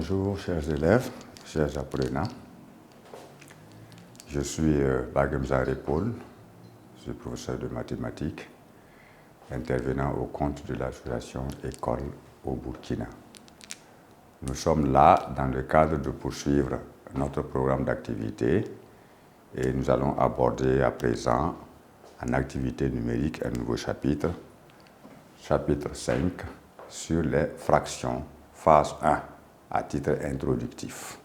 Bonjour chers élèves, chers apprenants. Je suis Bagemzare Paul, je suis professeur de mathématiques, intervenant au compte de l'association École au Burkina. Nous sommes là dans le cadre de poursuivre notre programme d'activité et nous allons aborder à présent en activité numérique un nouveau chapitre, chapitre 5, sur les fractions, phase 1, à titre introductif.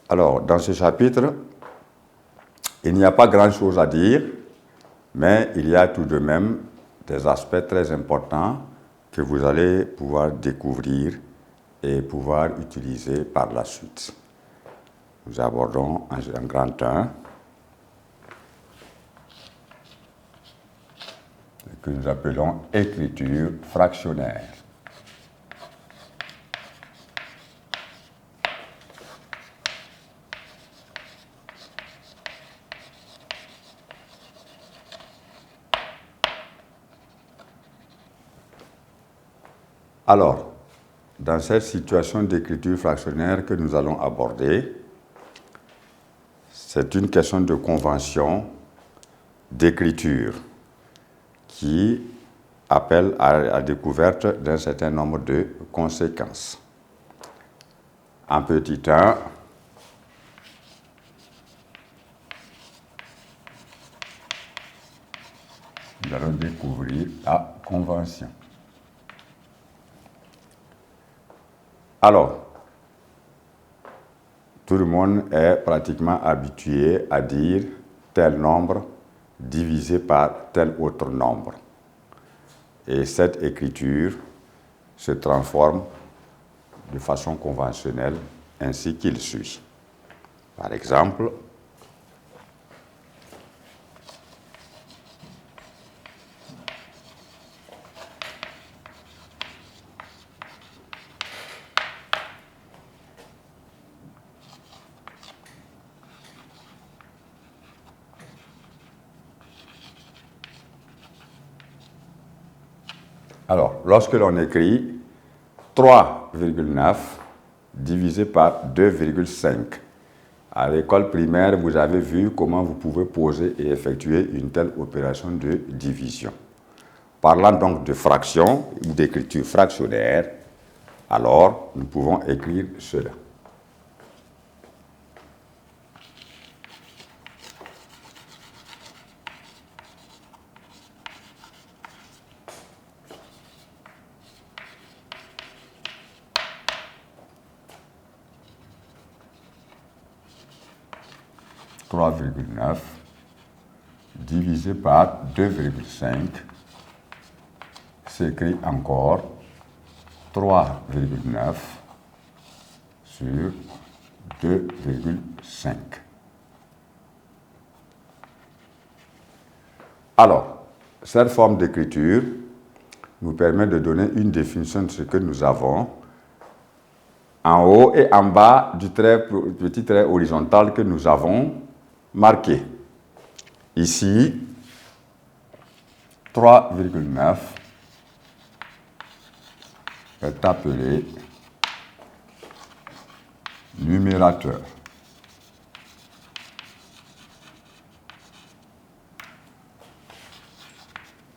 Alors, dans ce chapitre, il n'y a pas grand-chose à dire, mais il y a tout de même des aspects très importants que vous allez pouvoir découvrir et pouvoir utiliser par la suite. Nous abordons un grand 1 que nous appelons écriture fractionnaire. Alors, dans cette situation d'écriture fractionnaire que nous allons aborder, c'est une question de convention d'écriture qui appelle à la découverte d'un certain nombre de conséquences. En petit 1, nous allons découvrir la convention. Alors, tout le monde est pratiquement habitué à dire tel nombre divisé par tel autre nombre. Et cette écriture se transforme de façon conventionnelle ainsi qu'il suit. Par exemple, lorsque l'on écrit 3,9 divisé par 2,5, à l'école primaire, vous avez vu comment vous pouvez poser et effectuer une telle opération de division. Parlant donc de fraction ou d'écriture fractionnaire, alors nous pouvons écrire cela. « 3,9 divisé par 2,5 s'écrit encore 3,9 sur 2,5. Alors, cette forme d'écriture nous permet de donner une définition de ce que nous avons en haut et en bas du petit trait horizontal que nous avons marqué. Ici, 3,9 est appelé numérateur.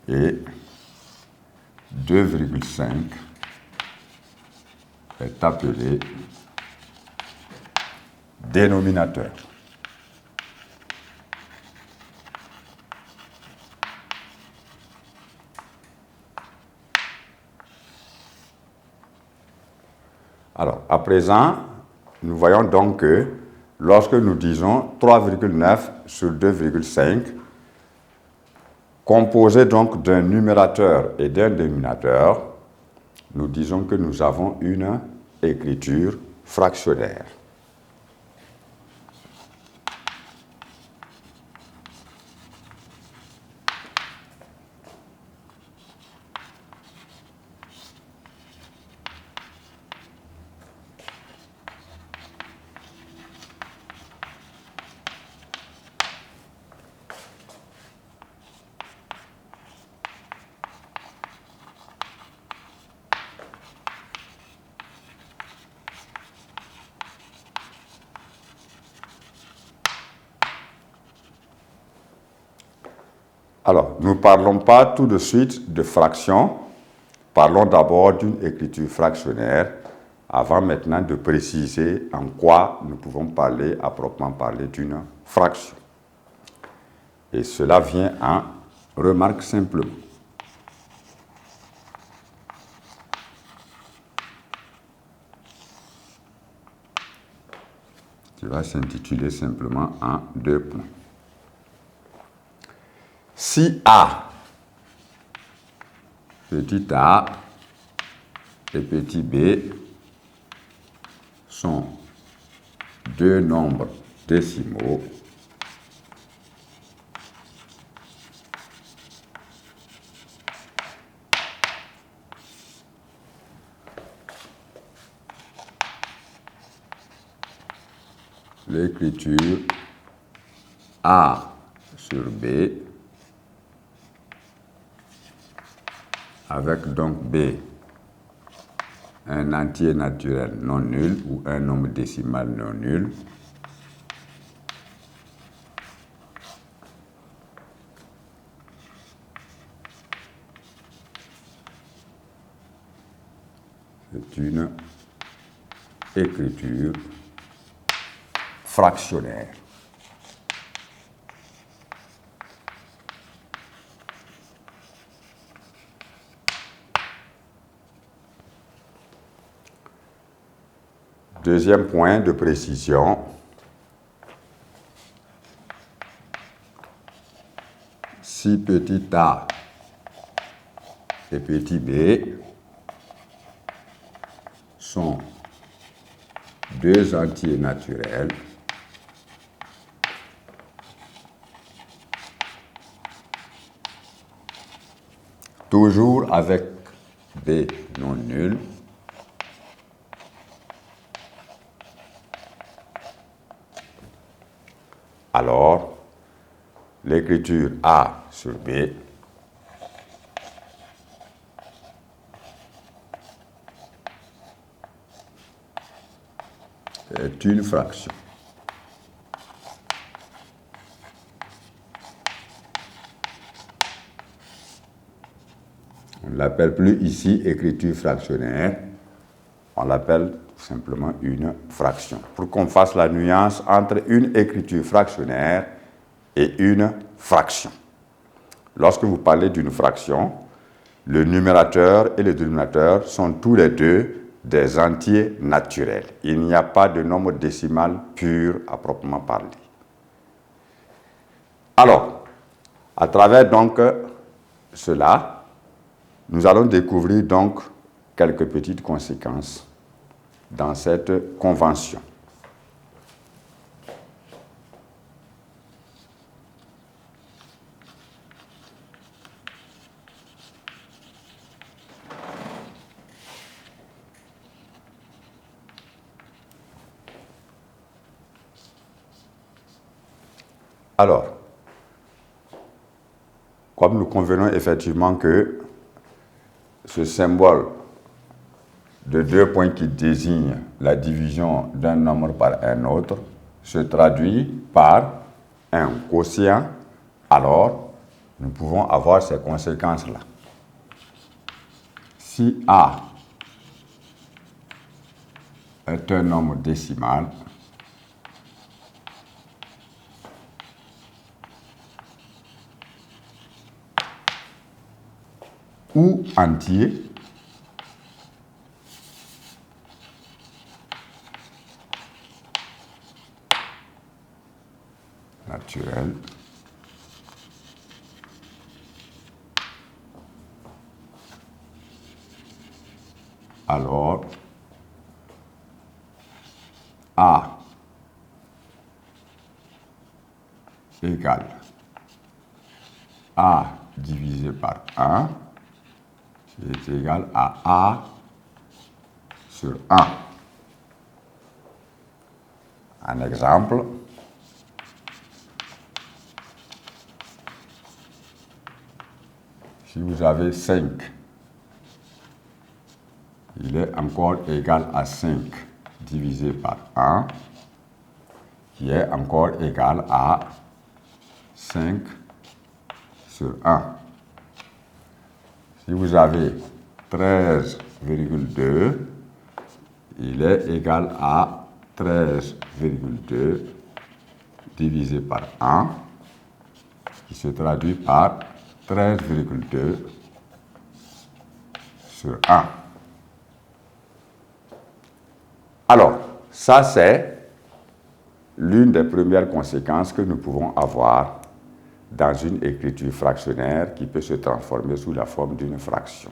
Et 2,5 est appelé dénominateur. Alors, à présent, nous voyons donc que lorsque nous disons 3,9 sur 2,5, composé donc d'un numérateur et d'un dénominateur, nous disons que nous avons une écriture fractionnaire. Alors, nous ne parlons pas tout de suite de fraction. Parlons d'abord d'une écriture fractionnaire avant maintenant de préciser en quoi nous pouvons parler, à proprement parler, d'une fraction. Et cela vient en remarque simplement. Qui va s'intituler simplement en 2 points. Si A, petit a et petit b sont 2 nombres décimaux, l'écriture A sur B, avec donc B un entier naturel non nul ou un nombre décimal non nul, c'est une écriture fractionnaire. Deuxième point de précision, si petit a et petit b sont 2 entiers naturels, toujours avec b non nul, alors l'écriture A sur B est une fraction. On ne l'appelle plus ici écriture fractionnaire, on l'appelle simplement une fraction. Pour qu'on fasse la nuance entre une écriture fractionnaire et une fraction. Lorsque vous parlez d'une fraction, le numérateur et le dénominateur sont tous les deux des entiers naturels. Il n'y a pas de nombre décimal pur à proprement parler. Alors, à travers donc cela, nous allons découvrir donc quelques petites conséquences dans cette convention. Alors, comme nous convenons effectivement que ce symbole de 2 points qui désigne la division d'un nombre par un autre se traduit par un quotient, alors nous pouvons avoir ces conséquences-là. Si A est un nombre décimal, ou entier, naturel, alors A égale A divisé par 1 qui est égal à A sur 1. Un exemple, si vous avez 5, il est encore égal à 5 divisé par 1, qui est encore égal à 5 sur 1. Si vous avez 13,2, il est égal à 13,2 divisé par 1, qui se traduit par 13,2 sur 1. Alors, ça c'est l'une des premières conséquences que nous pouvons avoir dans une écriture fractionnaire qui peut se transformer sous la forme d'une fraction.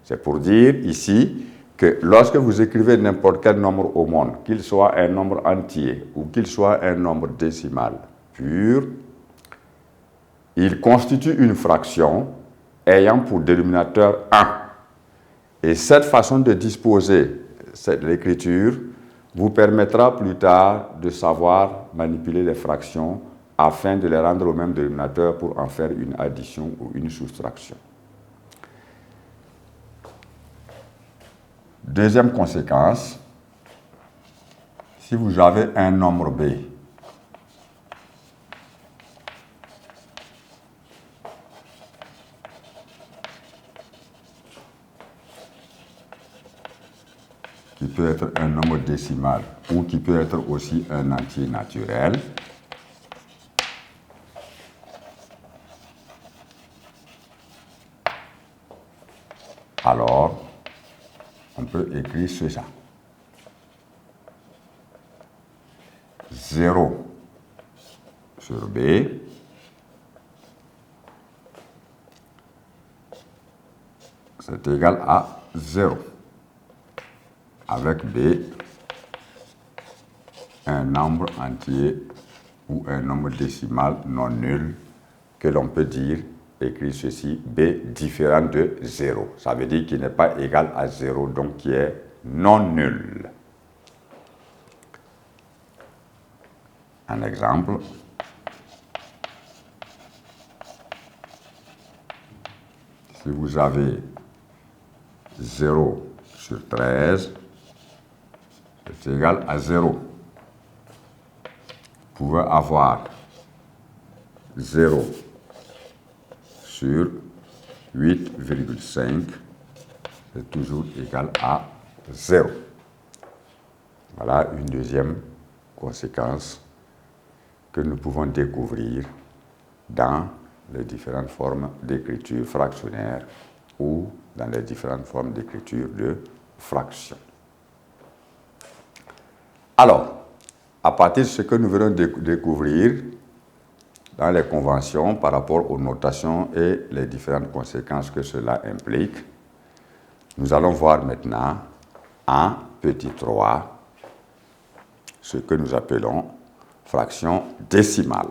C'est pour dire ici que lorsque vous écrivez n'importe quel nombre au monde, qu'il soit un nombre entier ou qu'il soit un nombre décimal pur, il constitue une fraction ayant pour dénominateur 1. Et cette façon de disposer l'écriture vous permettra plus tard de savoir manipuler les fractions afin de les rendre au même dénominateur pour en faire une addition ou une soustraction. Deuxième conséquence, si vous avez un nombre B qui peut être un nombre décimal ou qui peut être aussi un entier naturel, alors on peut écrire ça. 0 sur B c'est égal à 0. Avec B, un nombre entier ou un nombre décimal non nul que l'on peut dire, écrire ceci, B différent de 0. Ça veut dire qu'il n'est pas égal à 0, donc qui est non nul. Un exemple. Si vous avez 0 sur 13, c'est égal à 0. Vous pouvez avoir 0 sur 8,5, c'est toujours égal à 0. Voilà une deuxième conséquence que nous pouvons découvrir dans les différentes formes d'écriture fractionnaire ou dans les différentes formes d'écriture de fraction. Alors, à partir de ce que nous venons de découvrir dans les conventions par rapport aux notations et les différentes conséquences que cela implique, nous allons voir maintenant en petit 3 ce que nous appelons fraction décimale.